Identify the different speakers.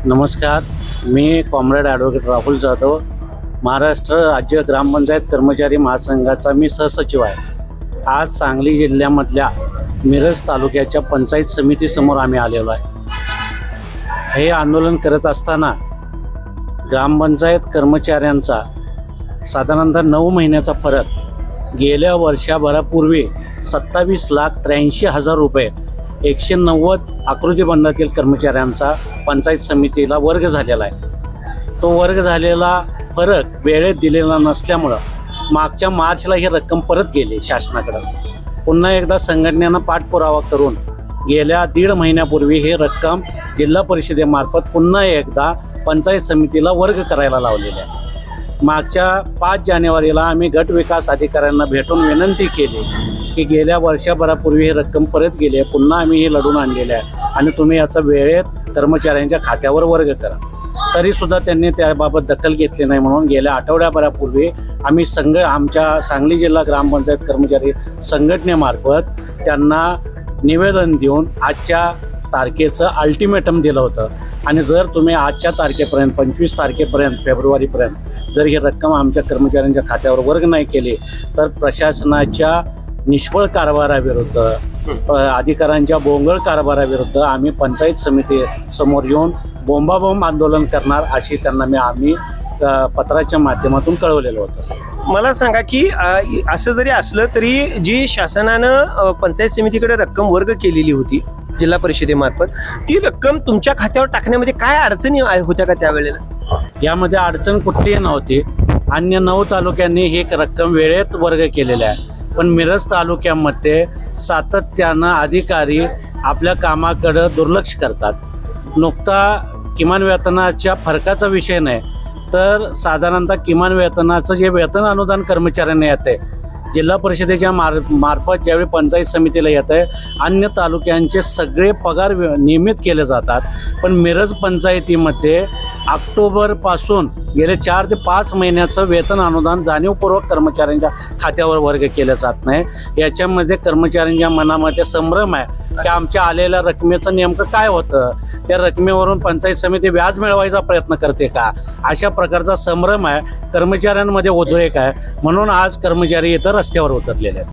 Speaker 1: नमस्कार, मी comrade advocate Rahul Jadhav, Maharashtra राज्य ग्रामपंचायत कर्मचारी महासंघाचा मी सहसचिव आहे. आज सांगली जिल्ह्यामधल्या मिरज तालुक्याच्या पंचायत समितीसमोर आम्ही आलेलो आहे. हे आंदोलन करत असताना ग्रामपंचायत कर्मचाऱ्यांचा साधारणतः 9 महिन्याचा फरक गेल्या वर्षभरापूर्वी 27,83,000 रुपये 190 आकृतीबंधातील कर्मचाऱ्यांचा पंचायत समितीला वर्ग झालेला आहे. तो वर्ग झालेला फरक वेळेत दिलेला नसल्यामुळं मागच्या मार्चला ही रक्कम परत गेली शासनाकडं. पुन्हा एकदा संघटनेनं पाठपुरावा करून गेल्या 1.5 महिन्यापूर्वी ही रक्कम जिल्हा परिषदेमार्फत पुन्हा एकदा पंचायत समितीला वर्ग करायला लावलेली आहे. मागच्या 5 जानेवारीला आम्ही गट विकास अधिकाऱ्यांना भेटून विनंती केली की गेल्या वर्षभरापूर्वी ही रक्कम परत गेली आहे, पुन्हा आम्ही हे लढून आणलेले आहे आणि तुम्ही याचा वेळेत कर्मचाऱ्यांच्या खात्यावर वर्ग करा. तरीसुद्धा त्यांनी त्याबाबत दखल घेतली नाही. म्हणून गेल्या आठवड्याभरापूर्वी आम्ही आमच्या सांगली जिल्हा ग्रामपंचायत कर्मचारी संघटनेमार्फत त्यांना निवेदन देऊन आजच्या तारखेचं अल्टिमेटम दिलं होतं आणि जर तुम्ही आजच्या तारखेपर्यंत 25 तारखेपर्यंत फेब्रुवारीपर्यंत जर ही रक्कम आमच्या कर्मचाऱ्यांच्या खात्यावर वर्ग नाही केली तर प्रशासनाच्या निष्फळ कारभाराविरुद्ध, अधिकाऱ्यांच्या बोंगळ कारभाराविरुद्ध आम्ही पंचायत समिती समोर येऊन बोंबाबोंब आंदोलन करणार अशी त्यांना आम्ही पत्राच्या माध्यमातून कळवलेलं होतं.
Speaker 2: मला सांगा की असं जरी असलं तरी जी शासनानं पंचायत समितीकडे रक्कम वर्ग केलेली होती जिल्हा परिषदेमार्फत, ती रक्कम तुमच्या खात्यावर टाकण्यामध्ये काय अडचणी होत्या का त्यावेळेला?
Speaker 1: यामध्ये अडचण कुठलीही नव्हती. अन्य 9 तालुक्यांनी ही रक्कम वेळेत वर्ग केलेली आहे, पण मिरज तालुक्यामध्ये सातत्यानं अधिकारी आपल्या कामाकडं दुर्लक्ष करतात. नुकता किमान वेतनाच्या फरकाचा विषय नाही तर साधारणतः किमान वेतनाचं जे वेतन अनुदान कर्मचाऱ्यांना येतं आहे जिल्हा परिषदेच्या मार्फत ज्यावेळी पंचायत समितीला येतं आहे, अन्य तालुक्यांचे सगळे पगार नियमित केले जातात. पण मिरज पंचायतीमध्ये ऑक्टोबरपासून गेले 4 ते 5 महिन्याचं वेतन अनुदान जाणीवपूर्वक कर्मचाऱ्यांच्या खात्यावर वर्ग केलं जात नाही. याच्यामध्ये कर्मचाऱ्यांच्या मनामध्ये संभ्रम आहे की आमच्या आलेल्या रकमेचं नेमकं काय होतं, त्या रकमेवरून पंचायत समिती व्याज मिळवायचा प्रयत्न करते का, अशा प्रकारचा संभ्रम आहे. कर्मचाऱ्यांमध्ये उद्रेक आहे. म्हणून आज कर्मचारी इतर रस्त्यावर उतरलेले आहेत.